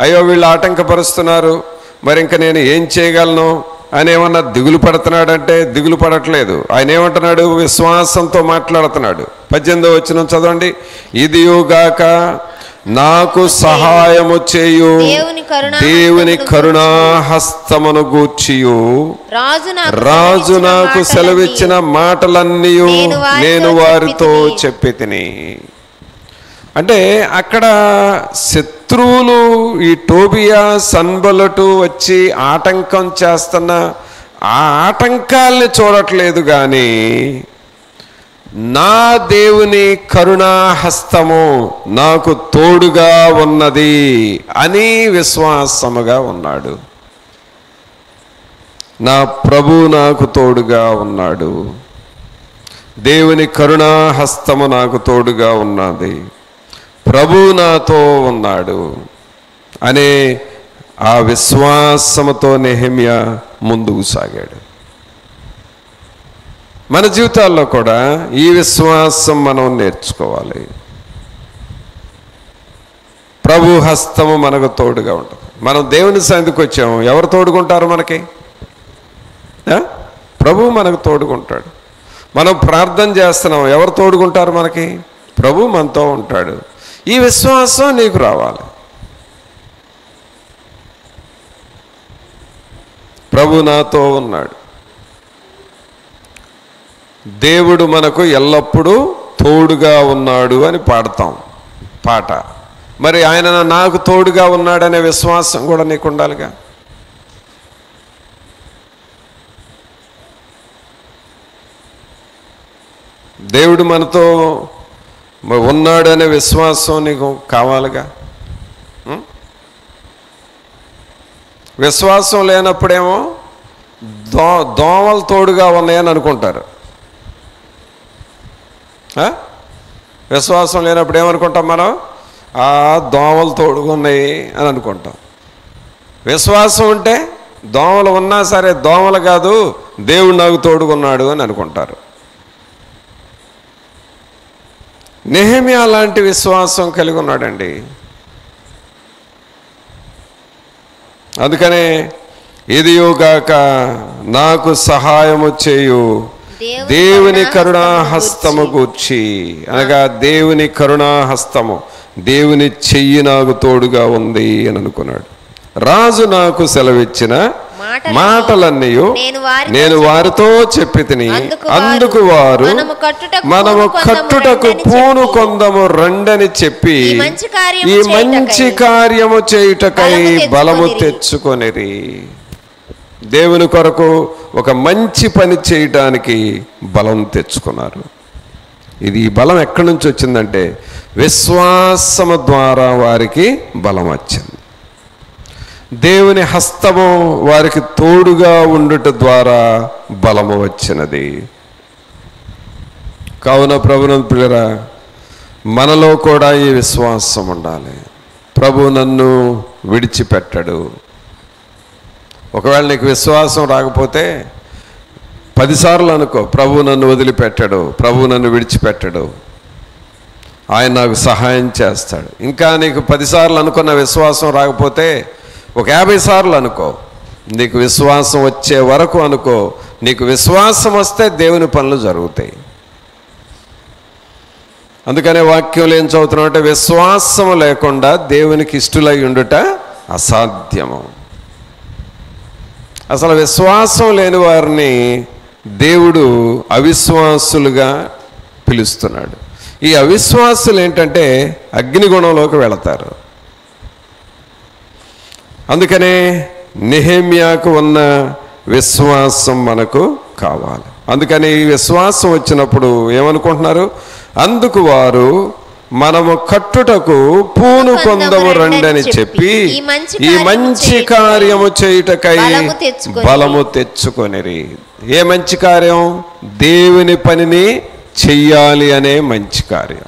[SPEAKER 1] అయ్యో వీళ్ళు ఆటంకపరుస్తున్నారు, మరి ఇంక నేను ఏం చేయగలను అని ఏమన్నా దిగులు పడుతున్నాడంటే దిగులు పడట్లేదు. ఆయన ఏమంటున్నాడు? విశ్వాసంతో మాట్లాడుతున్నాడు. 18వ వచనం చదవండి. ఇదియుగాక నాకు సహాయము చేయు దేవుని కరుణాహస్తమును గూర్చియు రాజు నాకు సెలవిచ్చిన మాటలన్నీ నేను వారితో చెప్పితిని. అంటే అక్కడ శత్రువులు, ఈ టోబియా, సన్బల్లటు వచ్చి ఆటంకం చేస్తున్న ఆ ఆటంకాల్ని చూడట్లేదు, కానీ నా దేవుని కరుణాహస్తము నాకు తోడుగా ఉన్నది అని విశ్వాసముగా ఉన్నాడు. నా ప్రభు నాకు తోడుగా ఉన్నాడు, దేవుని కరుణాహస్తము నాకు తోడుగా ఉన్నది, ప్రభు నాతో ఉన్నాడు అనే ఆ విశ్వాసముతో నెహెమ్యా ముందుకు సాగాడు. మన జీవితాల్లో కూడా ఈ విశ్వాసం మనం నేర్చుకోవాలి. ప్రభు హస్తము మనకు తోడుగా ఉంటుంది. మనం దేవుని సన్నిధికి వచ్చాము, ఎవరు తోడుకుంటారు మనకి? ప్రభు మనకు తోడుకుంటాడు. మనం ప్రార్థన చేస్తున్నాం, ఎవరు తోడుకుంటారు మనకి? ప్రభు మనతో ఉంటాడు. ఈ విశ్వాసం నీకు రావాలి. ప్రభు నాతో ఉన్నాడు, దేవుడు మనకు ఎల్లప్పుడూ తోడుగా ఉన్నాడు అని పాడతాం పాట. మరి ఆయన నాకు తోడుగా ఉన్నాడనే విశ్వాసం కూడా నీకు ఉండాలిగా. దేవుడు మనతో ఉన్నాడు అనే విశ్వాసం నీకు కావాలిగా. విశ్వాసం లేనప్పుడేమో దోమలు తోడుగా ఉన్నాయని అనుకుంటారు. విశ్వాసం లేనప్పుడు ఏమనుకుంటాం మనం? దోమలు తోడుగా ఉన్నాయి అని అనుకుంటాం. విశ్వాసం ఉంటే దోమలు ఉన్నా సరే దోమలు కాదు, దేవుడు నాకు తోడుకున్నాడు అని అనుకుంటారు. నెహెమ్యా లాంటి విశ్వాసం కలిగి ఉన్నాడండి. అందుకనే ఇదియుగాక నాకు సహాయము చేయు దేవుని కరుణాహస్తము గూర్చి, అనగా దేవుని కరుణాహస్తము, దేవుని చెయ్యి నాకు తోడుగా ఉంది అని అనుకున్నాడు. రాజు నాకు సెలవిచ్చిన మాటలన్నీ నేను వారితో చెప్పితిని. అందుకు వారు మనము కట్టుటకు పూను కొందము రండని చెప్పి ఈ మంచి కార్యము చేయుటకై బలము తెచ్చుకొనిరి. దేవుని కొరకు ఒక మంచి పని చేయటానికి బలం తెచ్చుకున్నారు. ఈ బలం ఎక్కడి నుంచి వచ్చిందంటే విశ్వాసము ద్వారా వారికి బలం వచ్చింది. దేవుని హస్తము వారికి తోడుగా ఉండుట ద్వారా బలము వచ్చినది. కావున ప్రభునందు ప్రియులారా, మనలో కూడా ఈ విశ్వాసం ఉండాలి. ప్రభు నన్ను విడిచిపెట్టడు. ఒకవేళ నీకు విశ్వాసం రాకపోతే 10 సార్లు అనుకో, ప్రభు నన్ను వదిలిపెట్టడు, ప్రభు నన్ను విడిచిపెట్టడు, ఆయన నాకు సహాయం చేస్తాడు. ఇంకా నీకు 10 సార్లు అనుకున్న విశ్వాసం రాకపోతే ఒక 50 సార్లు అనుకో. నీకు విశ్వాసం వచ్చే వరకు అనుకో. నీకు విశ్వాసం వస్తే దేవుని పనులు జరుగుతాయి. అందుకనే వాక్యంలో ఏం చదువుతున్నామంటే విశ్వాసము లేకుండా దేవునికి ఇష్టలై ఉండుట అసాధ్యము. అసలు విశ్వాసం లేని వారిని దేవుడు అవిశ్వాసులుగా పిలుస్తున్నాడు. ఈ అవిశ్వాసులు ఏంటంటే అగ్నిగుణంలోకి వెళతారు. అందుకనే నెహెమ్యాకు ఉన్న విశ్వాసం మనకు కావాలి. అందుకని ఈ విశ్వాసం వచ్చినప్పుడు ఏమనుకుంటున్నారు? అందుకు వారు మనము కట్టుటకు పూను కొందము రండని చెప్పి ఈ మంచి కార్యము చేయుటకై బలము తెచ్చుకొనిరి. ఏ మంచి కార్యం? దేవుని పనిని చెయ్యాలి అనే మంచి కార్యం.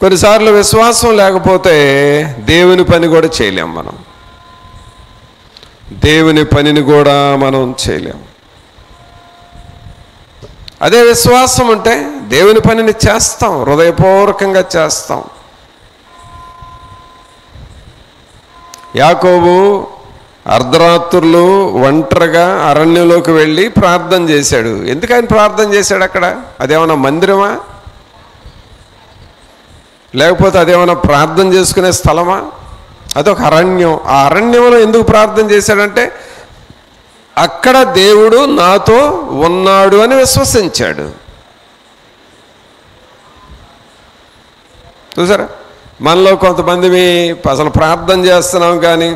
[SPEAKER 1] కొన్నిసార్లు విశ్వాసం లేకపోతే దేవుని పని కూడా చేయలేం. మనం దేవుని పనిని కూడా మనం చేయలేం. అదే విశ్వాసం ఉంటే దేవుని పనిని చేస్తాం, హృదయపూర్వకంగా చేస్తాం. యాకోబు అర్ధరాత్రులు ఒంటరిగా అరణ్యంలోకి వెళ్ళి ప్రార్థన చేశాడు. ఎందుకు ఆయన ప్రార్థన చేశాడు? అక్కడ అదేమన్నా మందిరమా? లేకపోతే అదేమన్నా ప్రార్థన చేసుకునే స్థలమా? అదొక అరణ్యం. ఆ అరణ్యంలో ఎందుకు ప్రార్థన చేశాడంటే అక్కడ దేవుడు నాతో ఉన్నాడు అని విశ్వసించాడు. చూసారా, మనలో కొంతమంది అసలు ప్రార్థన చేస్తున్నాం కానీ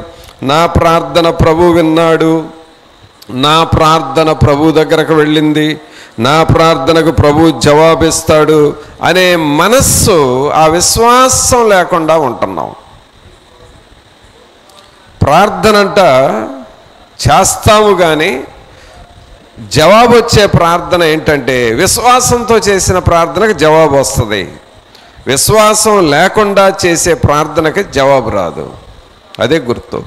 [SPEAKER 1] నా ప్రార్థన ప్రభు విన్నాడు, నా ప్రార్థన ప్రభు దగ్గరకు వెళ్ళింది, నా ప్రార్థనకు ప్రభు జవాబిస్తాడు అనే మనస్సు, ఆ విశ్వాసం లేకుండా ఉంటున్నాం. ప్రార్థన అంట చేస్తాము కానీ జవాబు వచ్చే ప్రార్థన ఏంటంటే విశ్వాసంతో చేసిన ప్రార్థనకు జవాబు వస్తుంది. విశ్వాసం లేకుండా చేసే ప్రార్థనకి జవాబు రాదు. అదే గుర్తు.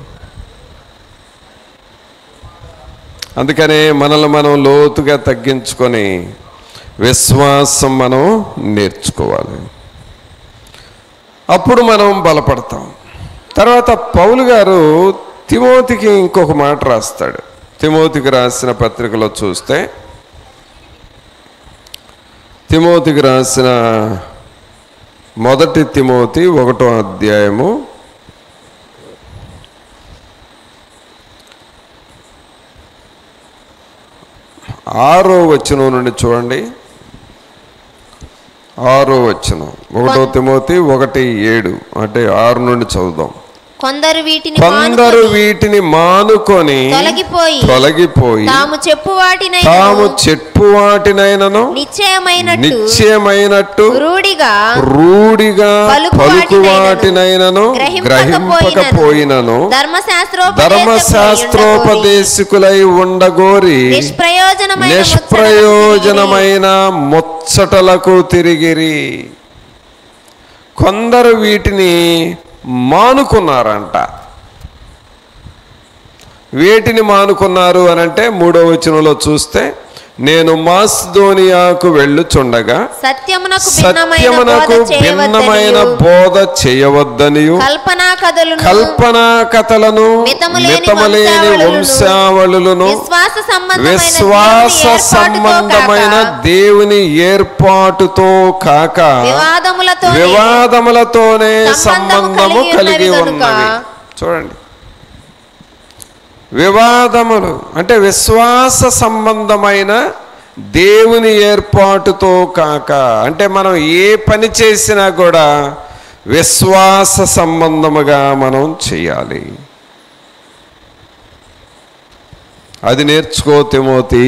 [SPEAKER 1] అందుకనే మనల్ని మనం లోతుగా తగ్గించుకొని విశ్వాసం మనం నేర్చుకోవాలి. అప్పుడు మనం బలపడతాం. తర్వాత పౌలు గారు తిమోతికి ఇంకొక మాట రాస్తాడు. తిమోతికి రాసిన పత్రికలో చూస్తే, తిమోతికి రాసిన 1 తిమోతి 1వ అధ్యాయము 6వ వచనం నుండి చూడండి. 6వ వచనం 1 తిమోతి 1:7 అంటే 6 నుండి చదువుదాం.
[SPEAKER 2] కొందరు
[SPEAKER 1] వీటిని మానుకొని తొలగిపోయి తాము చెప్పు వాటినైనను నిశ్చయమైనట్టు రూఢిగా పలుకు వాటినైనను గ్రహింపకపోయినను ధర్మశాస్త్రోపదేశకులై ఉండగోరి నిష్ప్రయోజనమైన ముచ్చటలకు తిరిగిరి. కొందరు వీటిని మానుకున్నారంట. వేటిని మానుకున్నారు అనంటే 3వ వచనంలో చూస్తే, నేను మాసిదోనియాకు వెళ్ళుచుండగా సత్యమునకు భిన్నమైన బోధ చేయవద్దనియు కల్పనా కథలను మితములేని వంశావళులను విశ్వాస సంబంధమైన దేవుని ఏర్పాటుతో కాక వివాదములతోనే సంబంధము కలిగి ఉన్నవి. చూడండి, వివాదములు అంటే విశ్వాస సంబంధమైన దేవుని ఏర్పాటుతో కాక, అంటే మనం ఏ పని చేసినా కూడా విశ్వాస సంబంధముగా మనం చేయాలి. అది నేర్చుకో తిమోతి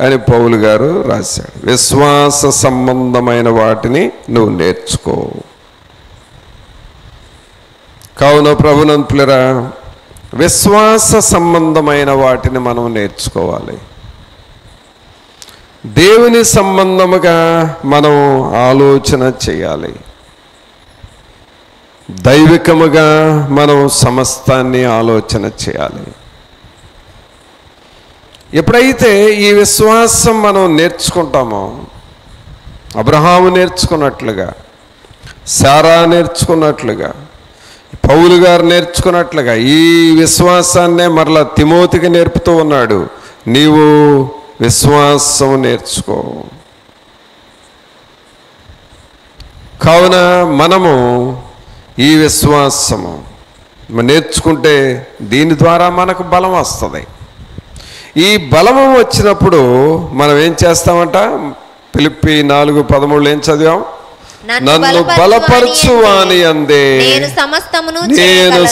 [SPEAKER 1] అని పౌలు గారు రాశాడు. విశ్వాస సంబంధమైన వాటిని నువ్వు నేర్చుకో. కావున ప్రభునంతులరా, విశ్వాస సంబంధమైన వాటిని మనం నేర్చుకోవాలి. దేవుని సంబంధముగా మనం ఆలోచన చేయాలి. దైవికముగా మనం సమస్తాన్ని ఆలోచన చేయాలి. ఎప్పుడైతే ఈ విశ్వాసం మనం నేర్చుకుంటామో, అబ్రహాము నేర్చుకున్నట్లుగా, శారా నేర్చుకున్నట్లుగా, పౌలు గారు నేర్చుకున్నట్లుగా ఈ విశ్వాసాన్నే మరలా తిమోతికి నేర్పుతూ ఉన్నాడు. నీవు విశ్వాసం నేర్చుకో. కావున మనము ఈ విశ్వాసము నేర్చుకుంటే దీని ద్వారా మనకు బలం వస్తుంది. ఈ బలము వచ్చినప్పుడు మనం ఏం చేస్తామంట? ఫిలిప్పీ 4:13 ఏం చదివాం? నన్ను బలపరచు వాని అందే నేను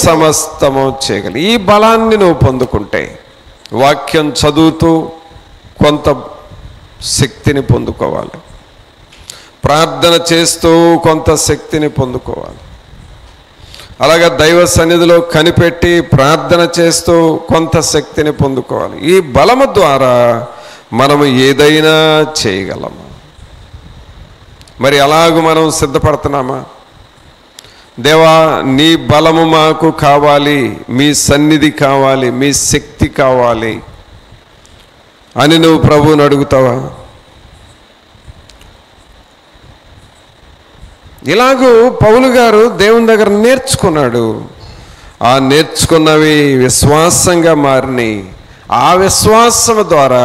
[SPEAKER 1] సమస్తము చేయగలను. ఈ బలాన్ని నువ్వు పొందుకుంటే, వాక్యం చదువుతూ కొంత శక్తిని పొందుకోవాలి, ప్రార్థన చేస్తూ కొంత శక్తిని పొందుకోవాలి, అలాగే దైవ సన్నిధిలో కనిపెట్టి ప్రార్థన చేస్తూ కొంత శక్తిని పొందుకోవాలి. ఈ బలము ద్వారా మనము ఏదైనా చేయగలము. మరి అలాగూ మనం సిద్ధపడుతున్నామా? దేవా, నీ బలము మాకు కావాలి, మీ సన్నిధి కావాలి, మీ శక్తి కావాలి అని నువ్వు ప్రభువుని అడుగుతావా? ఇలాగూ పౌలు గారు దేవుని దగ్గర నేర్చుకున్నాడు. ఆ నేర్చుకున్నవి విశ్వాసంగా మారినాయి. ఆ విశ్వాసము ద్వారా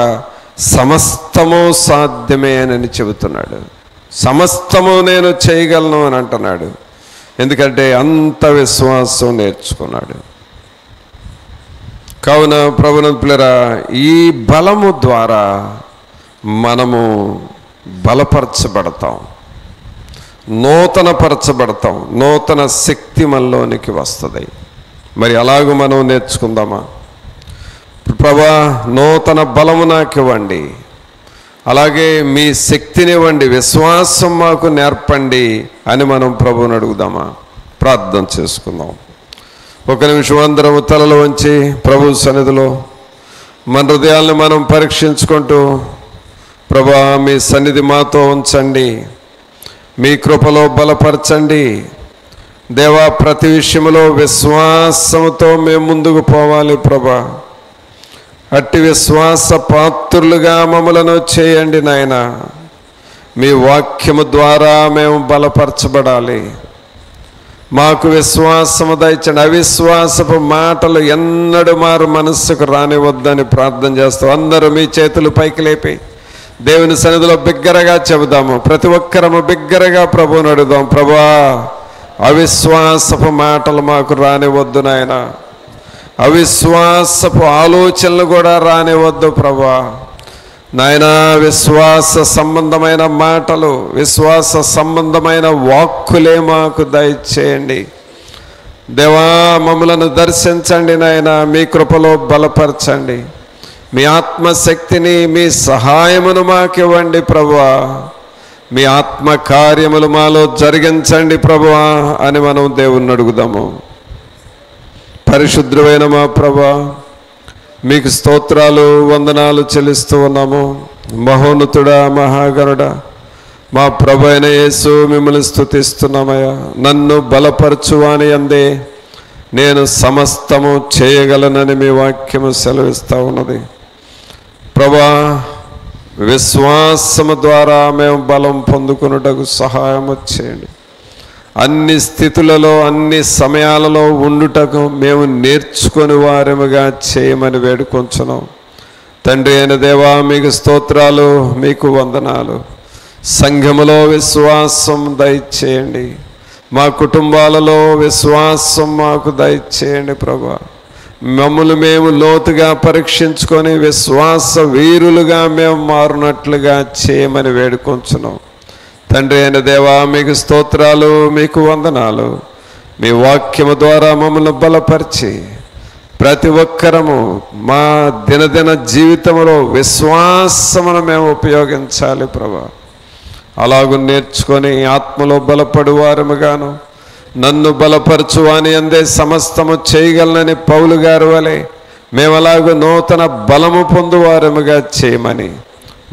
[SPEAKER 1] సమస్తము సాధ్యమే అని చెబుతున్నాడు. సమస్తము నేను చేయగలను అని అంటున్నాడు. ఎందుకంటే అంత విశ్వాసం నేర్చుకున్నాడు. కావున ప్రభునంతులరా, ఈ బలము ద్వారా మనము బలపరచబడతాం, నూతనపరచబడతాం, నూతన శక్తి మనలోనికి వస్తుంది. మరి అలాగూ మనం నేర్చుకుందామా? ప్రభా, నూతన బలము నాకు ఇవ్వండి, అలాగే మీ శక్తినివ్వండి, విశ్వాసం మాకు నేర్పండి అని మనం ప్రభువుని అడుగుదామా? ప్రార్థన చేసుకుందాం. ఒక నిమిషం అందరం తలలు వంచి ప్రభు సన్నిధిలో మన హృదయాలను మనం పరీక్షించుకుంటూ, ప్రభా, మీ సన్నిధి మాతో ఉంచండి, మీ కృపలో బలపరచండి. దేవా, ప్రతి విషయంలో విశ్వాసంతో మేము ముందుకు పోవాలి ప్రభా. అట్టి విశ్వాస పాత్రులుగా మమ్మలను చేయండి నాయన. మీ వాక్యము ద్వారా మేము బలపరచబడాలి. మాకు విశ్వాసము దయచండి. అవిశ్వాసపు మాటలు ఎన్నడూ మారు మనస్సుకు రానివద్దని ప్రార్థన చేస్తాం. అందరూ మీ చేతులు పైకి లేపి దేవుని సన్నిధిలో బిగ్గరగా చెబుదాము. ప్రతి ఒక్కరము బిగ్గరగా ప్రభువుని అడుగుదాం. ప్రభా, అవిశ్వాసపు మాటలు మాకు రానివద్దు నాయన. అవిశ్వాసపు ఆలోచనలు కూడా రానివద్దు ప్రభా. నాయన, విశ్వాస సంబంధమైన మాటలు, విశ్వాస సంబంధమైన వాక్కులే మాకు దయచేయండి. దేవా, మమ్మలను దర్శించండి నాయన. మీ కృపలో బలపరచండి. మీ ఆత్మశక్తిని, మీ సహాయమును మాకివ్వండి ప్రభువా. మీ ఆత్మ కార్యములు మాలో జరిగించండి ప్రభువా అని మనం దేవుణ్ణి అడుగుదాము. పరిశుద్ధమైన మా ప్రభా, మీకు స్తోత్రాలు, వందనాలు చెల్లిస్తూ ఉన్నాము. మహోన్నతుడా, మహాగణుడా, మా ప్రభు అయిన యేసు, మిమ్మల్ని స్తుతిస్తున్నామయ్యా. నన్ను బలపరచువాని అందే నేను సమస్తము చేయగలనని మీ వాక్యము సెలవిస్తూ ఉన్నది ప్రభా. విశ్వాసము ద్వారా మేము బలం పొందుకున్నటకు సహాయము చేయండి. అన్ని స్థితులలో, అన్ని సమయాలలో ఉండుటకు మేము నేర్చుకొని వారముగా చేయమని వేడుకొంచున్నాం. తండ్రి అయిన దేవా, మీకు స్తోత్రాలు, మీకు వందనాలు. సంఘములో విశ్వాసం దయచేయండి. మా కుటుంబాలలో విశ్వాసం మాకు దయచేయండి ప్రభా. మమ్మల్ని మేము లోతుగా పరీక్షించుకొని విశ్వాస వీరులుగా మేము మారునట్లుగా చేయమని వేడుకొంచున్నాం. తండ్రి అయిన దేవా, మీకు స్తోత్రాలు, మీకు వందనాలు. మీ వాక్యము ద్వారా మమ్మల్ని బలపరిచి ప్రతి ఒక్కరము మా దినదిన జీవితంలో విశ్వాసమును మేము ఉపయోగించాలి ప్రభా. అలాగూ నేర్చుకొని ఆత్మలో బలపడు వారముగాను, నన్ను బలపరచు అని అందే సమస్తము చేయగలనని పౌలు గారు వలె మేము అలాగూ నూతన బలము పొందువారముగా చేయమని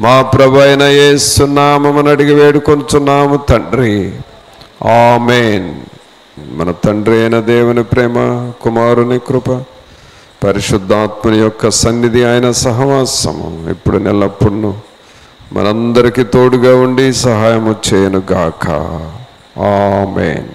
[SPEAKER 1] మా ప్రభు అయిన యేసు నామమున అడిగి వేడుకొంచున్నాము తండ్రి. ఆమేన్. మన తండ్రి అయిన దేవుని ప్రేమ, కుమారుని కృప, పరిశుద్ధాత్మని యొక్క సన్నిధి, ఆయన సహవాసము ఇప్పుడు నెల్లప్పుడూ మనందరికీ తోడుగా ఉండి సహాయము చేయను గాక. ఆమేన్.